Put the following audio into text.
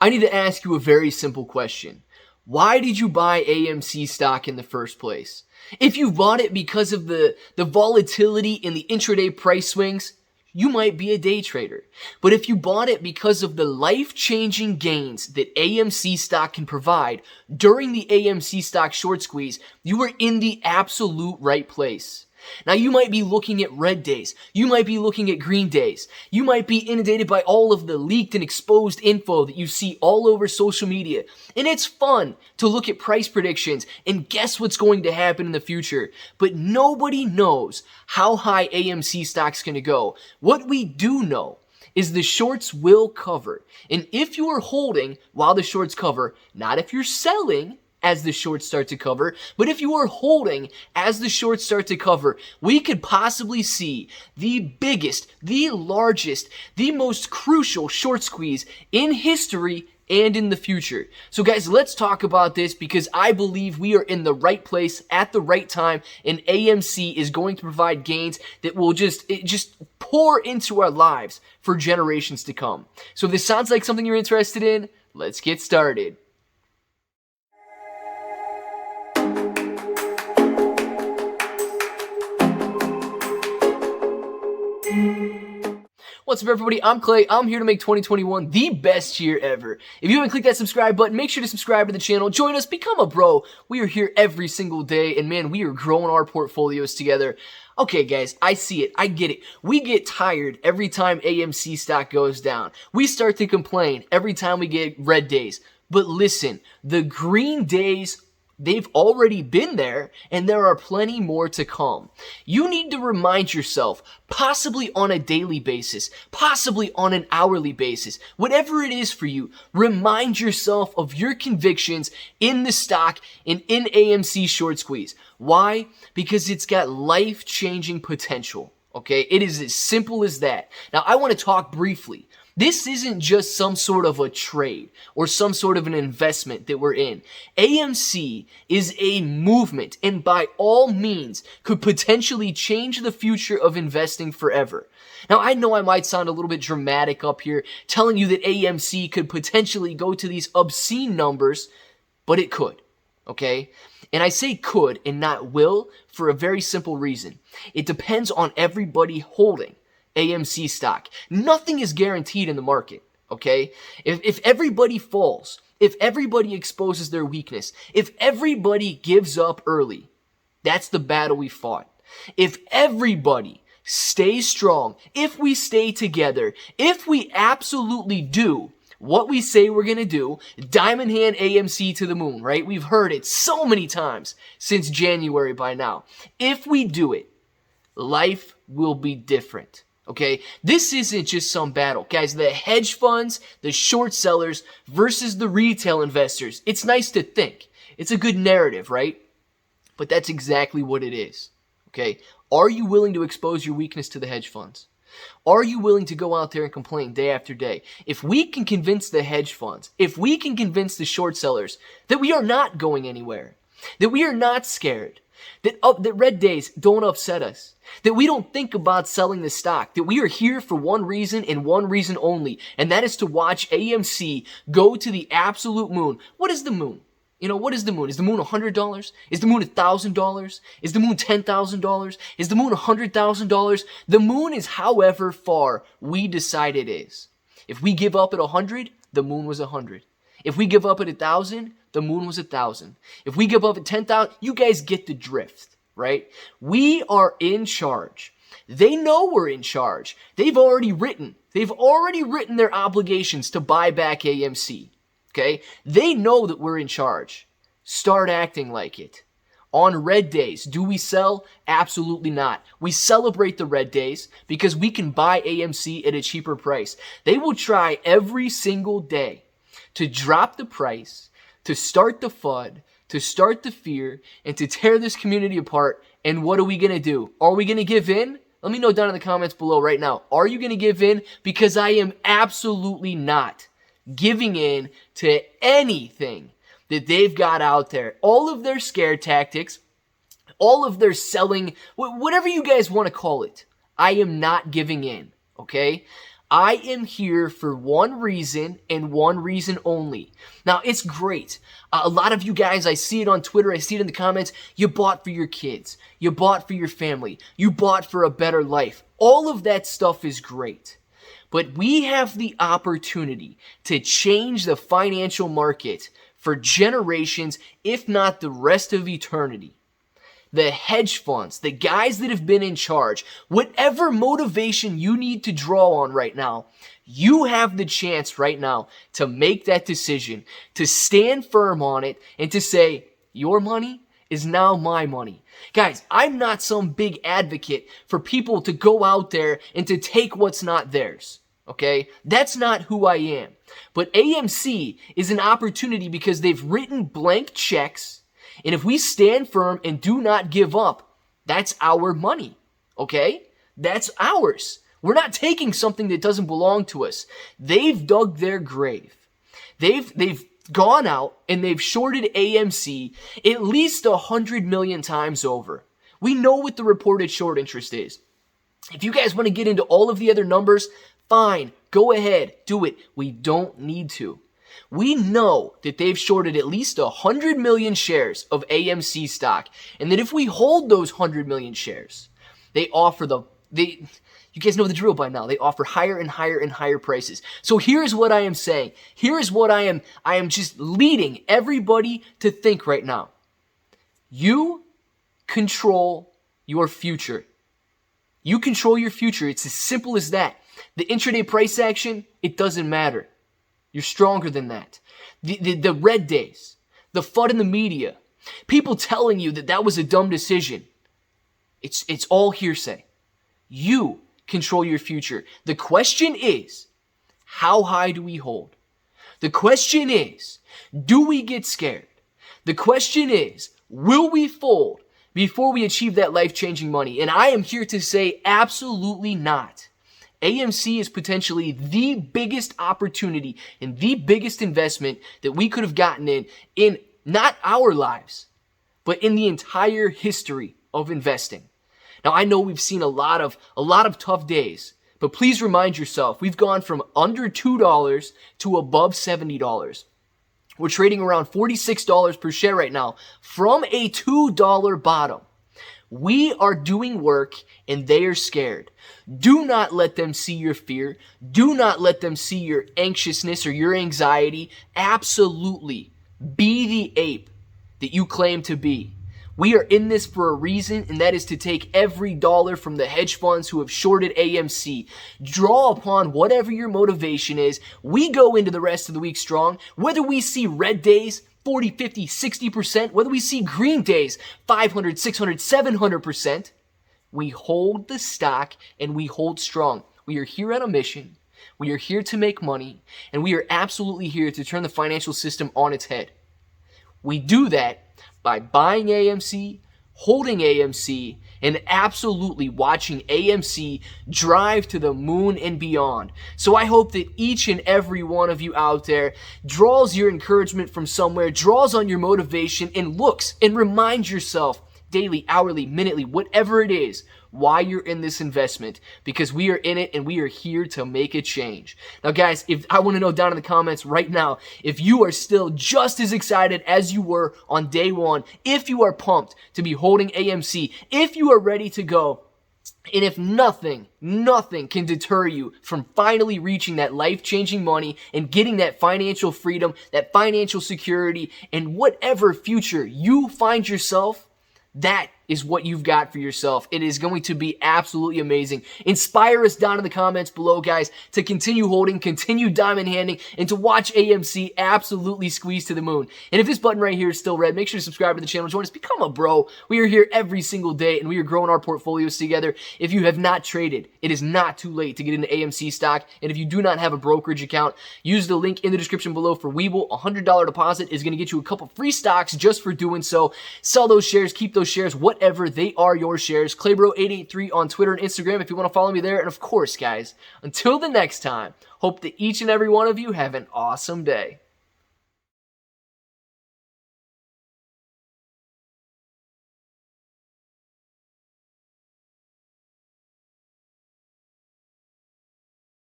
I need to ask you a very simple question. Why did you buy AMC stock in the first place? If you bought it because of the volatility in the intraday price swings, you might be a day trader. But if you bought it because of the life-changing gains that AMC stock can provide during the AMC stock short squeeze, you were in the absolute right place. Now, you might be looking at red days. You might be looking at green days. You might be inundated by all of the leaked and exposed info that you see all over social media. And it's fun to look at price predictions and guess what's going to happen in the future. But nobody knows how high AMC stock's going to go. What we do know is the shorts will cover. And if you are holding while the shorts cover, not if you're selling as the shorts start to cover, but if you are holding as the shorts start to cover, we could possibly see the biggest, the largest, the most crucial short squeeze in history and in the future. So guys, let's talk about this because I believe we are in the right place at the right time, and AMC is going to provide gains that will just pour into our lives for generations to come. So if this sounds like something you're interested in, let's get started. What's up, everybody? I'm Clay. I'm here to make 2021 the best year ever. If you haven't clicked that subscribe button, make sure to subscribe to the channel. Join us, become a bro. We are here every single day, and man, we are growing our portfolios together. Okay, guys, I see it. I get it. We get tired every time AMC stock goes down. We start to complain every time we get red days. But listen, the green days, they've already been there, and there are plenty more to come. You need to remind yourself, possibly on a daily basis, possibly on an hourly basis, whatever it is for you, remind yourself of your convictions in the stock and in AMC short squeeze. Why? Because it's got life-changing potential, okay? It is as simple as that. Now, I want to talk briefly. This isn't just some sort of a trade or some sort of an investment that we're in. AMC is a movement and by all means could potentially change the future of investing forever. Now, I know I might sound a little bit dramatic up here telling you that AMC could potentially go to these obscene numbers, but it could, okay? And I say could and not will for a very simple reason. It depends on everybody holding AMC stock. Nothing is guaranteed in the market, okay? If everybody falls, if everybody exposes their weakness, if everybody gives up early, that's the battle we fought. If everybody stays strong, if we stay together, if we absolutely do what we say we're going to do, diamond hand AMC to the moon, right? We've heard it so many times since January by now. If we do it, life will be different. Okay, this isn't just some battle. Guys, the hedge funds, the short sellers versus the retail investors. It's nice to think. It's a good narrative, right? But that's exactly what it is. Okay, are you willing to expose your weakness to the hedge funds? Are you willing to go out there and complain day after day? If we can convince the hedge funds, if we can convince the short sellers that we are not going anywhere, that we are not scared, that red days don't upset us, that we don't think about selling the stock, that we are here for one reason and one reason only, and that is to watch AMC go to the absolute moon. What is the moon? You know, what is the moon? Is the moon $100? Is the moon $1,000? Is the moon $10,000? Is the moon $100,000? The moon is however far we decide it is. If we give up at 100, the moon was 100. If we give up at 1,000, the moon was 1,000. If we give up at 10,000, you guys get the drift, right? We are in charge. They know we're in charge. They've already written their obligations to buy back AMC, okay? They know that we're in charge. Start acting like it. On red days, do we sell? Absolutely not. We celebrate the red days because we can buy AMC at a cheaper price. They will try every single day to drop the price, to start the FUD, to start the fear, and to tear this community apart. And what are we going to do? Are we going to give in? Let me know down in the comments below right now. Are you going to give in? Because I am absolutely not giving in to anything that they've got out there. All of their scare tactics, all of their selling, whatever you guys want to call it, I am not giving in, okay? I am here for one reason and one reason only. Now, it's great. A lot of you guys, I see it on Twitter, I see it in the comments, you bought for your kids, you bought for your family, you bought for a better life. All of that stuff is great. But we have the opportunity to change the financial market for generations, if not the rest of eternity. The hedge funds, the guys that have been in charge, whatever motivation you need to draw on right now, you have the chance right now to make that decision, to stand firm on it, and to say, your money is now my money. Guys, I'm not some big advocate for people to go out there and to take what's not theirs. Okay? That's not who I am. But AMC is an opportunity because they've written blank checks, and if we stand firm and do not give up, that's our money. Okay? That's ours. We're not taking something that doesn't belong to us. They've dug their grave. They've gone out and they've shorted AMC at least 100 million times over. We know what the reported short interest is. If you guys want to get into all of the other numbers, fine, go ahead, do it. We don't need to. We know that they've shorted at least 100 million shares of AMC stock, and that if we hold those 100 million shares, they offer you guys know the drill by now. They offer higher and higher and higher prices. So here's what I am saying. Here's what I am just leading everybody to think right now. You control your future. You control your future. It's as simple as that. The intraday price action, it doesn't matter. You're stronger than that. The red days, the FUD in the media, people telling you that was a dumb decision. It's all hearsay. You control your future. The question is, how high do we hold? The question is, do we get scared? The question is, will we fold before we achieve that life-changing money? And I am here to say absolutely not. AMC is potentially the biggest opportunity and the biggest investment that we could have gotten in not our lives, but in the entire history of investing. Now, I know we've seen a lot of tough days, but please remind yourself, we've gone from under $2 to above $70. We're trading around $46 per share right now from a $2 bottom. We are doing work and they are scared. Do not let them see your fear. Do not let them see your anxiousness or your anxiety. Absolutely be the ape that you claim to be. We are in this for a reason, and that is to take every dollar from the hedge funds who have shorted AMC. Draw upon whatever your motivation is. We go into the rest of the week strong. Whether we see red days, 40, 50, 60%, whether we see green days, 500, 600, 700%, we hold the stock and we hold strong. We are here on a mission. We are here to make money, and we are absolutely here to turn the financial system on its head. We do that by buying AMC, holding AMC, and absolutely watching AMC drive to the moon and beyond. So I hope that each and every one of you out there draws your encouragement from somewhere, draws on your motivation, and looks and reminds yourself daily, hourly, minutely, whatever it is, why you're in this investment, because we are in it and we are here to make a change. Now, guys, if I want to know down in the comments right now if you are still just as excited as you were on day one, if you are pumped to be holding AMC, if you are ready to go, and if nothing can deter you from finally reaching that life-changing money and getting that financial freedom, that financial security, and whatever future you find yourself, that is what you've got for yourself. It is going to be absolutely amazing. Inspire us down in the comments below, guys, to continue holding, continue diamond handing, and to watch AMC absolutely squeeze to the moon. And if this button right here is still red, make sure to subscribe to the channel. Join us. Become a bro. We are here every single day, and we are growing our portfolios together. If you have not traded, it is not too late to get into AMC stock. And if you do not have a brokerage account, use the link in the description below for Webull. $100 deposit is going to get you a couple free stocks just for doing so. Sell those shares, keep those shares, whatever, they are your shares. ClayBro883 on Twitter and Instagram if you want to follow me there. And of course, guys, until the next time, hope that each and every one of you have an awesome day.